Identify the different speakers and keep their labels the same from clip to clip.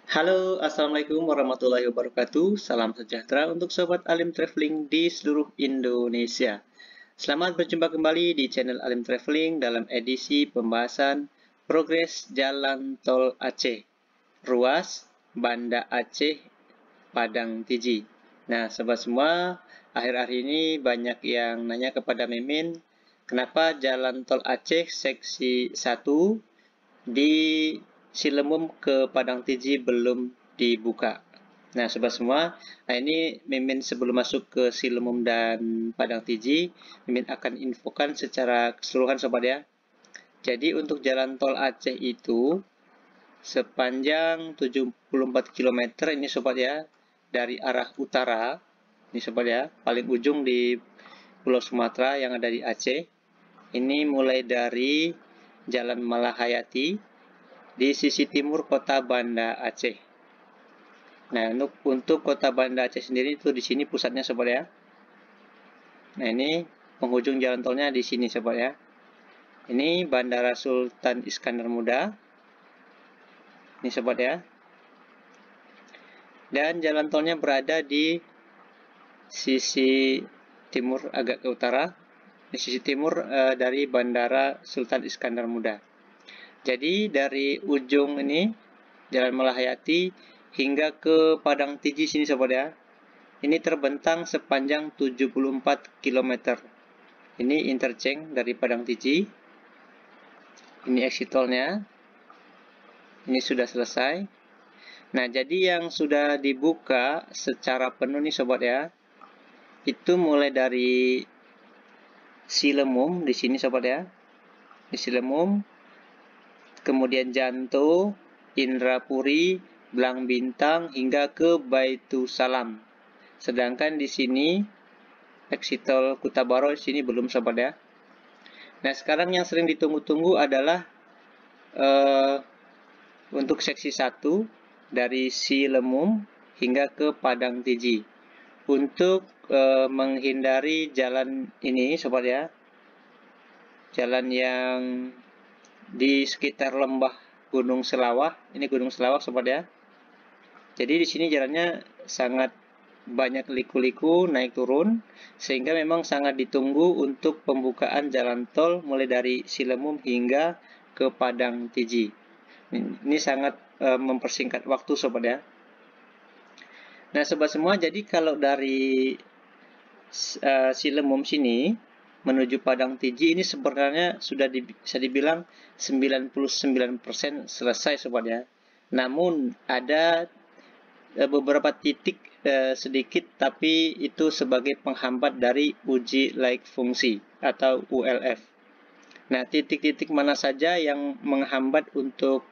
Speaker 1: Halo, Assalamualaikum warahmatullahi wabarakatuh. Salam sejahtera untuk Sobat Alim Traveling di seluruh Indonesia. Selamat berjumpa kembali di channel Alim Traveling dalam edisi pembahasan progres Jalan Tol Aceh, ruas Banda Aceh, Padang Tiji. Nah, Sobat semua, akhir-akhir ini banyak yang nanya kepada Mimin, kenapa Jalan Tol Aceh seksi 1 di Silemum ke Padang Tiji belum dibuka. Nah, sobat semua, ini Mimin sebelum masuk ke Silemum dan Padang Tiji, Mimin akan infokan secara keseluruhan sobat ya. Jadi untuk jalan tol Aceh itu sepanjang 74 km ini sobat ya, dari arah utara, ini sobat ya, paling ujung di Pulau Sumatera yang ada di Aceh. Ini mulai dari Jalan Malahayati di sisi timur kota Banda Aceh. Nah, untuk kota Banda Aceh sendiri itu di sini pusatnya sobat ya. Nah, ini penghujung jalan tolnya di sini sobat ya. Ini Bandara Sultan Iskandar Muda. Ini sobat ya. Dan jalan tolnya berada di sisi timur agak ke utara. Di sisi timur dari Bandara Sultan Iskandar Muda. Jadi dari ujung ini Jalan Malahayati hingga ke Padang Tiji sini sobat ya. Ini terbentang sepanjang 74 km. Ini interchange dari Padang Tiji. Ini exit tolnya. Ini sudah selesai. Nah, jadi yang sudah dibuka secara penuh nih sobat ya. Itu mulai dari Silemum di sini sobat ya. Di Silemum, kemudian Janto, Indrapuri, Blang Bintang hingga ke Baitussalam. Sedangkan di sini exit tol Kutabaro di sini belum sobat ya. Nah, sekarang yang sering ditunggu-tunggu adalah untuk seksi 1 dari Silemum hingga ke Padang Tiji. Untuk menghindari jalan ini sobat ya, jalan yang di sekitar lembah Gunung Selawah, ini Gunung Selawah sobat ya. Jadi di sini jalannya sangat banyak liku-liku naik turun, sehingga memang sangat ditunggu untuk pembukaan jalan tol mulai dari Silemum hingga ke Padang Tiji. Ini sangat mempersingkat waktu sobat ya. Nah sobat semua, jadi kalau dari Silemum sini menuju Padang Tiji ini sebenarnya sudah bisa dibilang 99% selesai sobat ya. Namun ada beberapa titik sedikit, tapi itu sebagai penghambat dari uji laik fungsi atau ULF. Nah, titik-titik mana saja yang menghambat untuk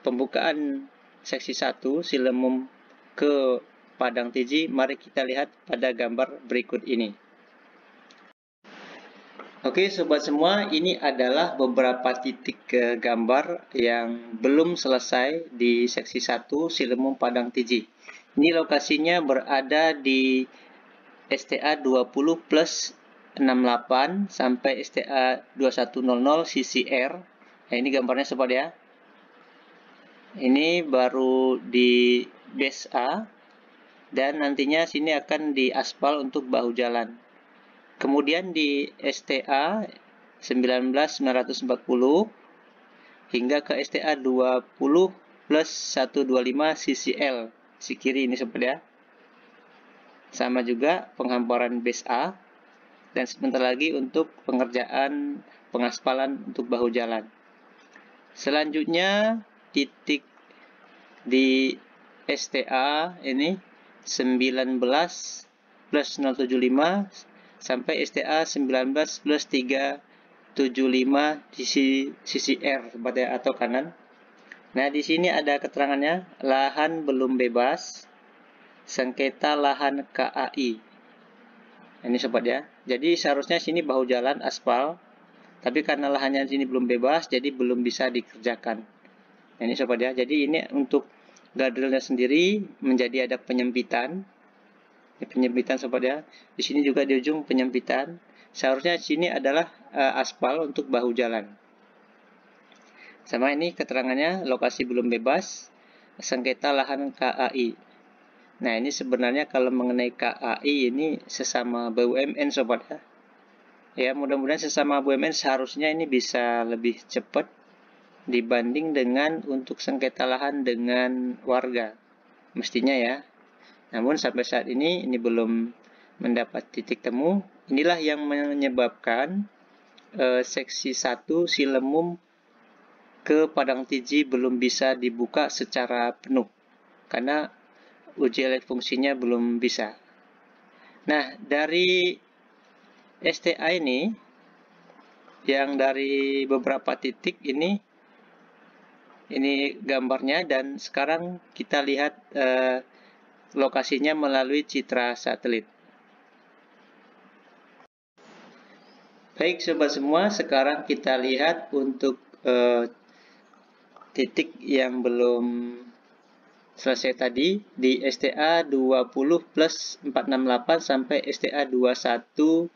Speaker 1: pembukaan seksi 1 Silemum ke Padang Tiji? Mari kita lihat pada gambar berikut ini. Oke sobat semua, ini adalah beberapa titik gambar yang belum selesai di seksi 1 Silemum Padang Tiji. Ini lokasinya berada di STA 20 plus 68 sampai STA 2100 CCR. Nah, ini gambarnya sobat ya. Ini baru di base A dan nantinya sini akan diaspal untuk bahu jalan. Kemudian di STA 19940 hingga ke STA 20 plus 125 CCL, si kiri ini sobat ya. Sama juga penghamparan base A dan sebentar lagi untuk pengerjaan pengaspalan untuk bahu jalan. Selanjutnya titik di STA ini 19 plus 075 sampai STA 19 plus 375 di sisi R atau kanan. Nah, di sini ada keterangannya, lahan belum bebas, sengketa lahan KAI. Ini sobat ya. Jadi seharusnya sini bahu jalan aspal, tapi karena lahannya sini belum bebas, jadi belum bisa dikerjakan. Nah, ini sobat ya. Jadi ini untuk guardrailnya sendiri menjadi ada penyempitan. Ini penyempitan sobat ya. Di sini juga di ujung penyempitan. Seharusnya sini adalah aspal untuk bahu jalan. Sama ini keterangannya lokasi belum bebas. sengketa lahan KAI. Nah, ini sebenarnya kalau mengenai KAI ini sesama BUMN sobat ya. Ya, mudah-mudahan sesama BUMN seharusnya ini bisa lebih cepat dibanding dengan untuk sengketa lahan dengan warga. Mestinya ya. Namun sampai saat ini belum mendapat titik temu. Inilah yang menyebabkan seksi 1 Silemum ke Padang Tiji belum bisa dibuka secara penuh. Karena uji layak fungsinya belum bisa. Nah, dari STA ini, yang dari beberapa titik ini gambarnya, dan sekarang kita lihat lokasinya melalui citra satelit. Baik sobat semua, sekarang kita lihat untuk titik yang belum selesai tadi di STA 20 plus 468 sampai STA 2100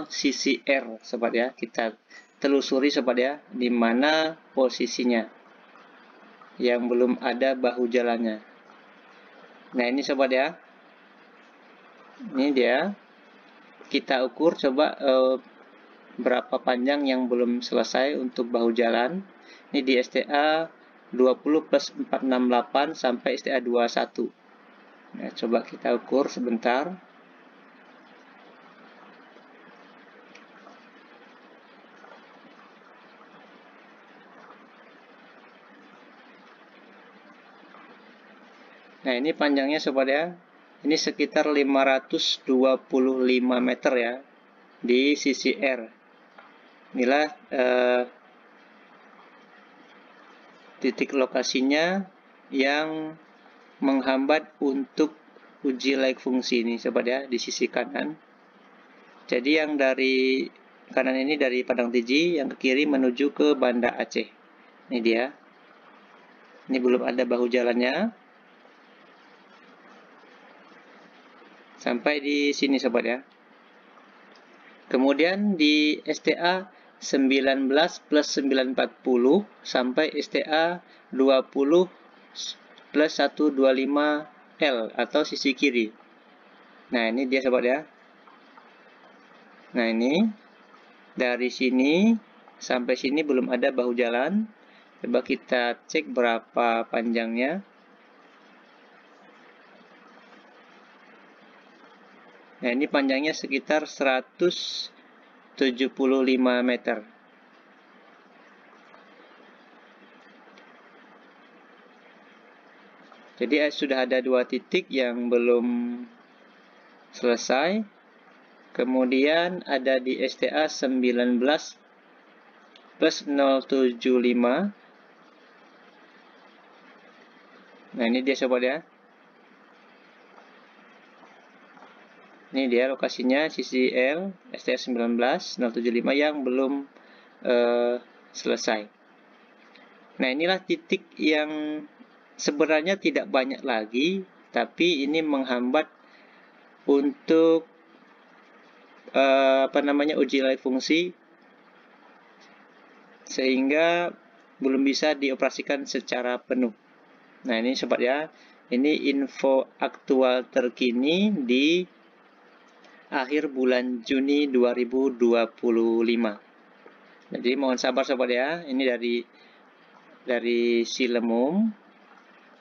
Speaker 1: CCR sobat ya. Kita telusuri sobat ya, di mana posisinya yang belum ada bahu jalannya. Nah, ini sobat ya. Ini dia. Kita ukur coba berapa panjang yang belum selesai untuk bahu jalan. Ini di STA 20 plus 468 sampai STA 21. Nah, coba kita ukur sebentar. Nah, ini panjangnya sobat ya. Ini sekitar 525 meter ya di sisi R. Inilah titik lokasinya yang menghambat untuk uji layak fungsi ini sobat ya, di sisi kanan. Jadi yang dari kanan ini dari Padang Tiji, yang ke kiri menuju ke Banda Aceh. Ini dia. Ini belum ada bahu jalannya. Sampai di sini sobat ya. Kemudian di STA 19 plus 940 sampai STA 20 plus 125L atau sisi kiri. Nah, ini dia sobat ya. Nah, ini dari sini sampai sini belum ada bahu jalan. Coba kita cek berapa panjangnya. Nah, ini panjangnya sekitar 175 meter. Jadi sudah ada 2 titik yang belum selesai. Kemudian ada di STA 19 plus 075. Nah, ini dia sobat ya. Ini dia lokasinya sisi L STA 19 075 yang belum selesai. Nah, inilah titik yang sebenarnya tidak banyak lagi, tapi ini menghambat untuk uji layak fungsi, sehingga belum bisa dioperasikan secara penuh. Nah, ini sobat ya, ini info aktual terkini di akhir bulan Juni 2025. Jadi mohon sabar sobat ya, ini dari Silemum.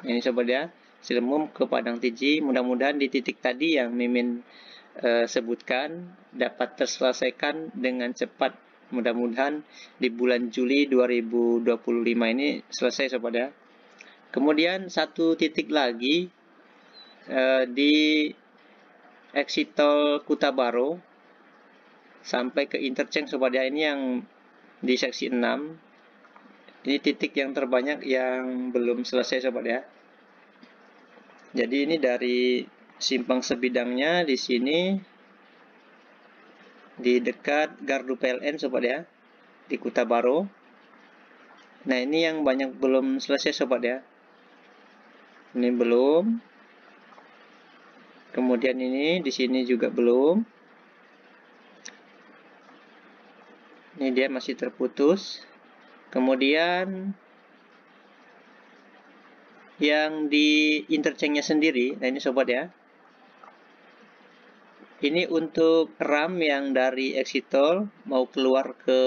Speaker 1: Ini sobat ya, Silemum ke Padang Tiji. Mudah-mudahan di titik tadi yang Mimin sebutkan dapat terselesaikan dengan cepat. Mudah-mudahan di bulan Juli 2025 ini selesai sobat ya. Kemudian satu titik lagi di exit tol Kutabaro sampai ke interchange sobat ya, ini yang di seksi 6. Ini titik yang terbanyak yang belum selesai sobat ya. Jadi ini dari simpang sebidangnya di sini di dekat Gardu PLN sobat ya, di Kutabaro. Nah, ini yang banyak belum selesai sobat ya. Ini belum. Kemudian ini di sini juga belum. Ini dia masih terputus. Kemudian yang di interchange-nya sendiri, nah ini sobat ya. Ini untuk RAM yang dari exit tol mau keluar ke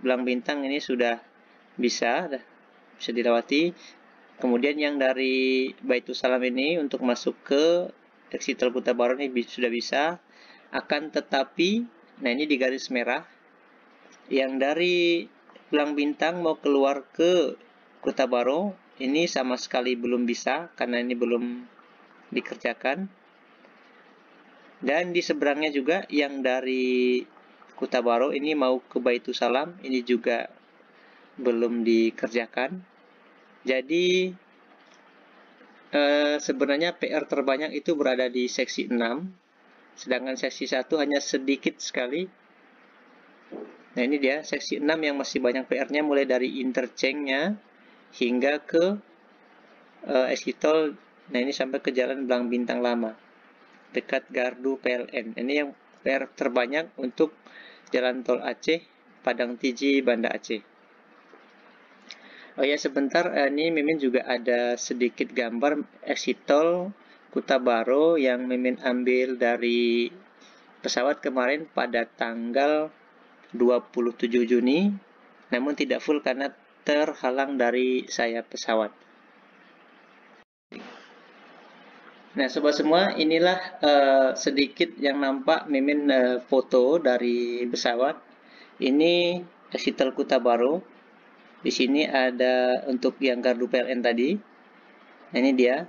Speaker 1: Belang Bintang ini sudah bisa dilewati. Kemudian yang dari Baitussalam ini untuk masuk ke exit tol Kuta Baru ini sudah bisa. Akan tetapi, nah ini di garis merah, yang dari Belang Bintang mau keluar ke Kuta Baru ini sama sekali belum bisa karena ini belum dikerjakan. Dan di seberangnya juga yang dari Kuta Baru ini mau ke Baitussalam ini juga belum dikerjakan. Jadi sebenarnya PR terbanyak itu berada di seksi 6, sedangkan seksi 1 hanya sedikit sekali. Nah ini dia seksi 6 yang masih banyak PR-nya, mulai dari interchange-nya hingga ke exit tol. Nah ini sampai ke Jalan Belang Bintang Lama dekat Gardu PLN. Ini yang PR terbanyak untuk Jalan Tol Aceh, Padang Tiji, Banda Aceh. Oh ya sebentar, ini Mimin juga ada sedikit gambar exit tol Kuta Baru yang Mimin ambil dari pesawat kemarin pada tanggal 27 Juni, namun tidak full karena terhalang dari sayap pesawat. Nah, sobat semua, inilah sedikit yang nampak Mimin foto dari pesawat. Ini exit tol Kuta Baru. Di sini ada untuk yang gardu PLN tadi. Nah, ini dia.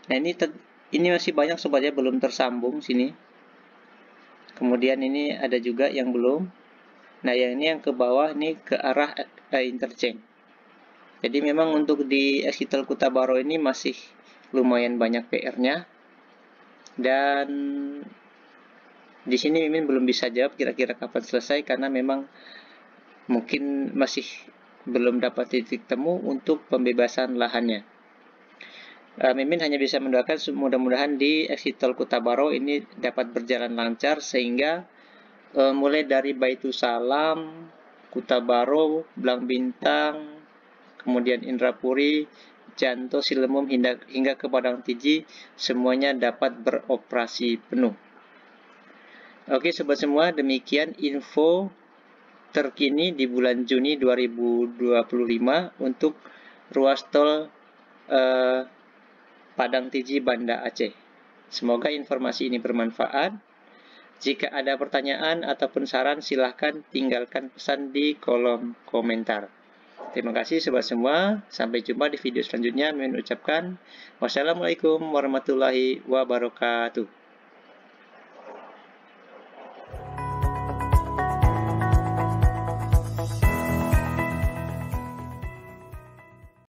Speaker 1: Nah, ini masih banyak sobat ya, belum tersambung sini. Kemudian ini ada juga yang belum. Nah, yang ini yang ke bawah ini ke arah interchange. Jadi memang untuk di exit tol Kuta Baru ini masih lumayan banyak PR-nya. Dan di sini Mimin belum bisa jawab kira-kira kapan selesai karena memang mungkin masih belum dapat titik temu untuk pembebasan lahannya. Mimin hanya bisa mendoakan mudah-mudahan di exit tol Kuta Baru ini dapat berjalan lancar sehingga mulai dari Baitussalam, Kuta Baru, Belang Bintang, kemudian Indrapuri, Janto, Silemum hingga ke Padang Tiji semuanya dapat beroperasi penuh. Oke sobat semua, demikian info terkini di bulan Juni 2025 untuk ruas tol Padang Tiji Banda Aceh. Semoga informasi ini bermanfaat. Jika ada pertanyaan ataupun saran, silahkan tinggalkan pesan di kolom komentar. Terima kasih sobat semua. Sampai jumpa di video selanjutnya. Mimin ucapkan wassalamualaikum warahmatullahi wabarakatuh.